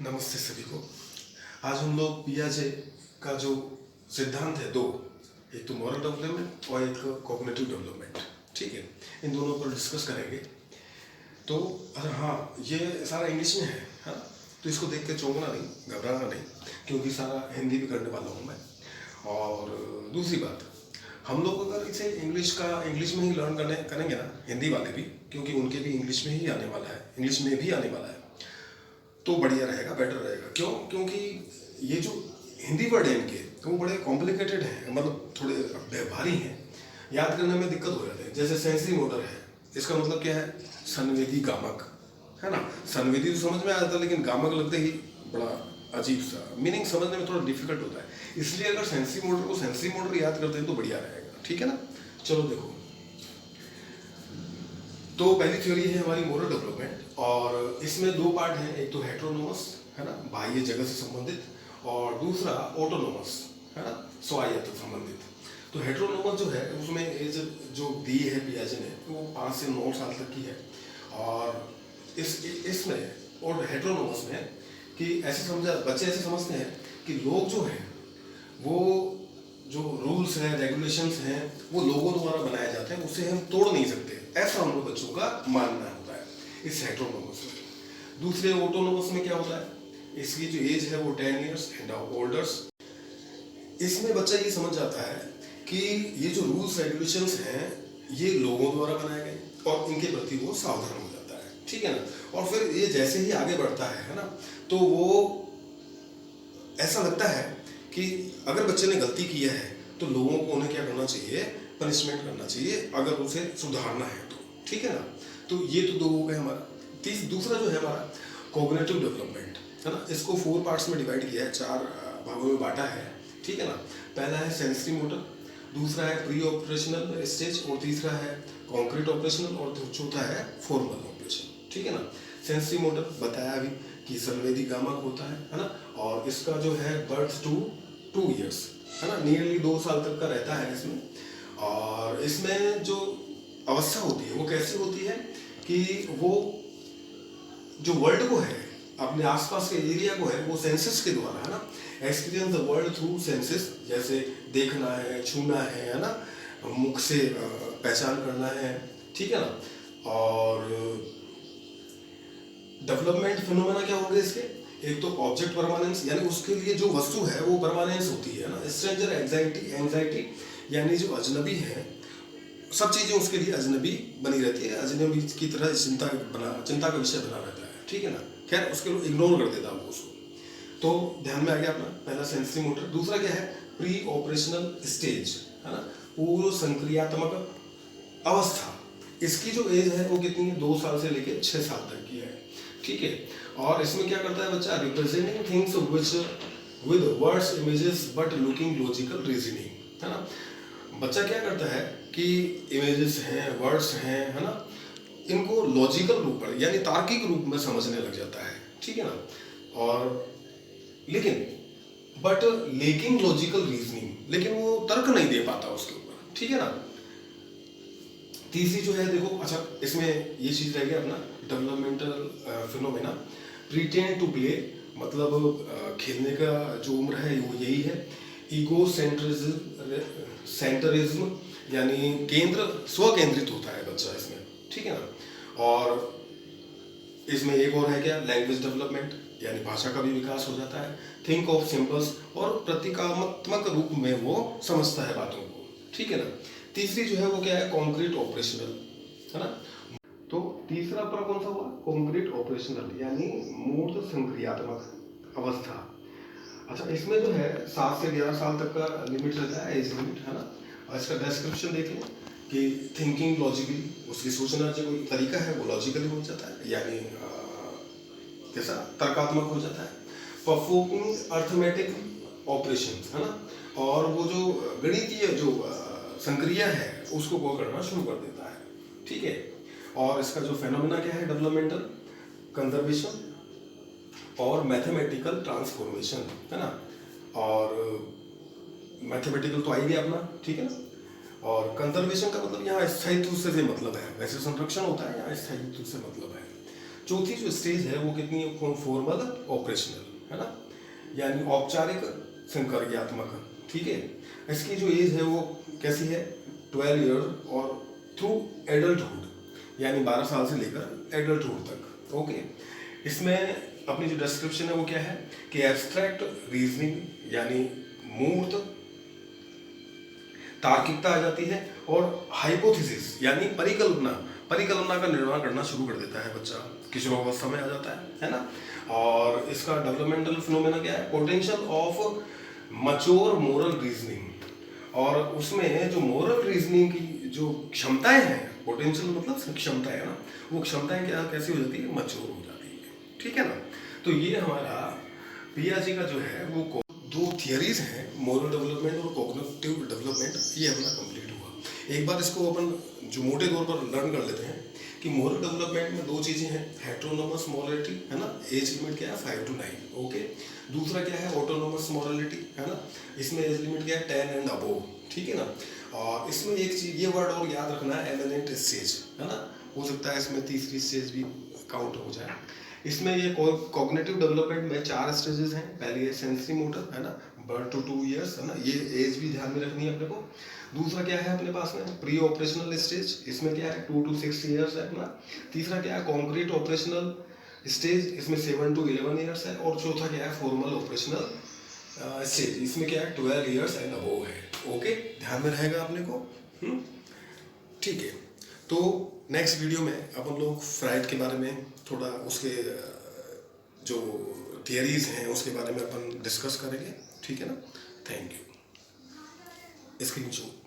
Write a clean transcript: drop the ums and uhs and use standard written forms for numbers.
नमस्ते सभी को। आज हम लोग पियाजे का जो सिद्धांत है दो, एक तो मॉरल डेवलपमेंट और एक कॉग्निटिव डेवलपमेंट, ठीक है, इन दोनों पर डिस्कस करेंगे। तो अरे हाँ, ये सारा इंग्लिश में है, हाँ, तो इसको देख के चौंकना नहीं, घबराना नहीं, क्योंकि सारा हिंदी भी करने वाला हूँ मैं। और दूसरी बात, हम लोग अगर इसे इंग्लिश में ही लर्न करेंगे ना, हिंदी वाले भी, क्योंकि उनके भी इंग्लिश में ही आने वाला है, इंग्लिश में भी आने वाला है, तो बढ़िया रहेगा, बेटर रहेगा। क्यों? क्योंकि ये जो हिंदी वर्ड है इनके, तो वो बड़े कॉम्प्लिकेटेड हैं, मतलब थोड़े भारी हैं, याद करने में दिक्कत हो जाती है। जैसे सेंसरी मोटर है, इसका मतलब क्या है? संवेदी गामक, है ना। संवेदी तो समझ में आ जाता है, लेकिन गामक लगते ही बड़ा अजीब सा मीनिंग, समझने में थोड़ा डिफिकल्ट होता है। इसलिए अगर सेंसरी मोटर को सेंसरी मोटर याद करते हैं तो बढ़िया रहेगा, ठीक है ना। चलो देखो, तो पहली थ्योरी है हमारी मोरल डेवलपमेंट, और इसमें दो पार्ट हैं, एक तो हेटेरोनोमस, है ना, बाह्य जगत से संबंधित, और दूसरा ऑटोनोमस, है ना, स्वायत्त संबंधित। तो हेटेरोनोमस जो है उसमें एज जो दी है पियाजे ने, वो 5 से 9 साल तक की है। और इसमें और हेटेरोनोमस में कि बच्चे ऐसे समझते हैं कि लोग जो हैं वो जो रूल्स हैं, रेगुलेशंस हैं, वो लोगों द्वारा बनाए जाते हैं, उसे हम तोड़ नहीं सकते, ऐसा हम लोग बच्चों का मानना होता है इस हेटेरोनोमस में। दूसरे ऑटोनोमस में क्या होता है? इसकी जो एज है वो 10 ईयर्स एंड ओल्डर्स। इसमें बच्चा ये समझ जाता है कि ये जो रूल्स रेगुलेशंस हैं ये लोगों द्वारा बनाए गए, और इनके प्रति वो सावधान हो जाता है, ठीक है ना। और फिर ये जैसे ही आगे बढ़ता है ना, तो वो ऐसा लगता है कि अगर बच्चे ने गलती किया है तो लोगों को उन्हें क्या करना चाहिए? पनिशमेंट करना चाहिए, अगर उसे सुधारना है तो, ठीक है ना। तो ये तो दो हो गए हमारा। दूसरा जो है हमारा कॉग्निटिव डेवलपमेंट, है ना, इसको 4 पार्ट्स में डिवाइड किया है, 4 भागों में बांटा है, ठीक है ना। पहला है सेंसरी मोटर, दूसरा है प्री ऑपरेशनल स्टेज, और तीसरा है कॉन्क्रीट ऑपरेशनल, और चौथा है फॉर्मल ऑपरेशन, ठीक है ना। सेंसरी मोटर बताया अभी कि संवेदी गामक होता है ना, और इसका जो है बर्थ टू 2 ईयर्स, है ना, नियरली 2 साल तक का रहता है इसमें। और इसमें जो अवस्था होती है वो कैसी होती है कि वो जो वर्ल्ड को है, अपने आसपास के एरिया को है, वो सेंसेस के द्वारा, है ना, experience the world through senses, जैसे देखना है, छूना है ना, मुख से पहचान करना है, ठीक है ना। और डेवलपमेंट फिनोमेना क्या होंगे इसके? एक तो ऑब्जेक्ट परमानेंस, यानी उसके लिए जो वस्तु है वो परमानेंस होती है ना। स्ट्रेंजर एंजाइटी, यानी जो अजनबी है, सब चीज़ें उसके लिए अजनबी बनी रहती है, अजनबी की तरह चिंता का विषय बना रहता है, ठीक है ना। खैर, उसके लोग इग्नोर कर देता है उसको। तो ध्यान में आ गया अपना पहला सेंसरी मोटर। दूसरा क्या है? प्री ऑपरेशनल स्टेज, है ना, पूर्व संक्रियात्मक अवस्था। इसकी जो एज है वो कितनी है? 2 साल से लेकर 6 साल तक की है, ठीक है। और इसमें क्या करता है बच्चा? Representing things which with words, images but looking logical reasoning, है ना। बच्चा क्या करता है कि इमेजेस हैं, वर्ड्स हैं, है ना, इनको लॉजिकल रूप पर, यानी तार्किक रूप में समझने लग जाता है, ठीक है ना। और लेकिन लेकिन लॉजिकल रीजनिंग, लेकिन वो तर्क नहीं दे पाता उसके ऊपर, ठीक है ना। तीसरी जो है देखो, अच्छा, इसमें ये चीज रह गया अपना डेवलपमेंटल फिनोमेना, प्रीटेंड टू प्ले, मतलब खेलने का जो उम्र है वो यही है। ईगो सेंटरिज्म, यानी स्व केंद्रित होता है बच्चा इसमें, ठीक है ना। और इसमें एक और है क्या? लैंग्वेज डेवलपमेंट, यानी भाषा का भी विकास हो जाता है। थिंक ऑफ सिंबल्स, और प्रतीकात्मक रूप में वो समझता है बातों को, ठीक है ना। तीसरी जो है वो क्या है? कॉन्क्रीट ऑपरेशनल, है ना। तो तीसरा पर कौन सा हुआ? कॉन्क्रीट ऑपरेशनल, यानी मूर्त संक्रियात्मक अवस्था। अच्छा, इसमें जो है 7 से 11 साल तक का लिमिट रहता है, एज लिमिट, है ना। और इसका डिस्क्रिप्शन देख लें कि थिंकिंग लॉजिकली, उसकी सोचना जो कोई तरीका है वो लॉजिकली हो जाता है, यानी कैसा? तर्कात्मक हो जाता है। परफॉर्मिंग अर्थमेटिक ऑपरेशन, है ना, और वो जो गणितीय जो संक्रिया है उसको वो करना शुरू कर देता है, ठीक है। और इसका जो फेनोमेना क्या है? डेवलपमेंटल कंजर्वेशन और मैथमेटिकल ट्रांसफॉर्मेशन, है ना। और मैथमेटिकल तो आ ही गया अपना, ठीक है ना। और कंजर्वेशन का मतलब यहाँ स्थायित्व से मतलब है, वैसे संरक्षण होता है, यहाँ स्थायित्व से मतलब है। चौथी जो स्टेज है वो कितनी है, फॉर्मल ऑपरेशनल, है ना, यानी औपचारिक संकर्यात्मक, ठीक है। इसकी जो एज है वो कैसी है, 12 ईयर और थ्रू एडल्टहुड, यानी 12 साल से लेकर एडल्टहुड तक, ओके। इसमें अपनी जो डिस्क्रिप्शन है वो क्या है कि एब्स्ट्रैक्ट रीजनिंग, यानी मूर्त तार्किकता आ जाती है, और हाइपोथेसिस यानी परिकल्पना का निर्माण करना शुरू कर देता है बच्चा, किशोरावस्था में आ जाता है ना। और इसका डेवलपमेंटल फिनोमेना क्या है, potential of mature moral reasoning, और उसमें जो मोरल रीजनिंग की जो क्षमताएं हैं, पोटेंशियल मतलब क्षमताएं है ना, वो क्षमताएं क्या कैसी हो जाती है, मच्योर हो जाती है, ठीक है ना। तो ये हमारा पियाजे का जो है वो दो थियरीज हैं, मोरल डेवलपमेंट और कॉग्निटिव डेवलपमेंट, ये अपना कंप्लीट हुआ। एक बार इसको अपन जो मोटे तौर पर लर्न कर लेते हैं कि मोरल डेवलपमेंट में दो चीज़ें हैं, हेटेरोनोमस मोरालिटी, है ना, एज लिमिट क्या है 5 to 9, ओके। दूसरा क्या है, ऑटोनोमस मोरालिटी, है ना, इसमें एज लिमिट क्या है 10 and above, ठीक है ना। और इसमें एक चीज़ ये वर्ड और याद रखना है, एमिनेंट स्टेज, है ना, हो सकता है इसमें तीसरी स्टेज भी काउंट हो जाए। इसमें ये कॉग्निटिव डेवलपमेंट में 4 स्टेजेस हैं। पहले ये सेंसरी मोटर, है ना, बर्थ टू 2 years, है ना, ये एज भी ध्यान में रखनी है अपने को। दूसरा क्या है अपने पास में, प्री ऑपरेशनल स्टेज, इसमें क्या है 2 to 6 years है अपना। तीसरा क्या है, कॉन्क्रीट ऑपरेशनल स्टेज, इसमें 7 to 11 years है। और चौथा क्या है, फॉर्मल ऑपरेशनल स्टेज, इसमें क्या है 12 years एंड अबोव है, ओके, ध्यान में रहेगा अपने को, ठीक है। तो नेक्स्ट वीडियो में अपन लोग फ्राइड के बारे में थोड़ा उसके जो थियरीज हैं उसके बारे में अपन डिस्कस करेंगे, ठीक है ना। Thank you. Screen shot.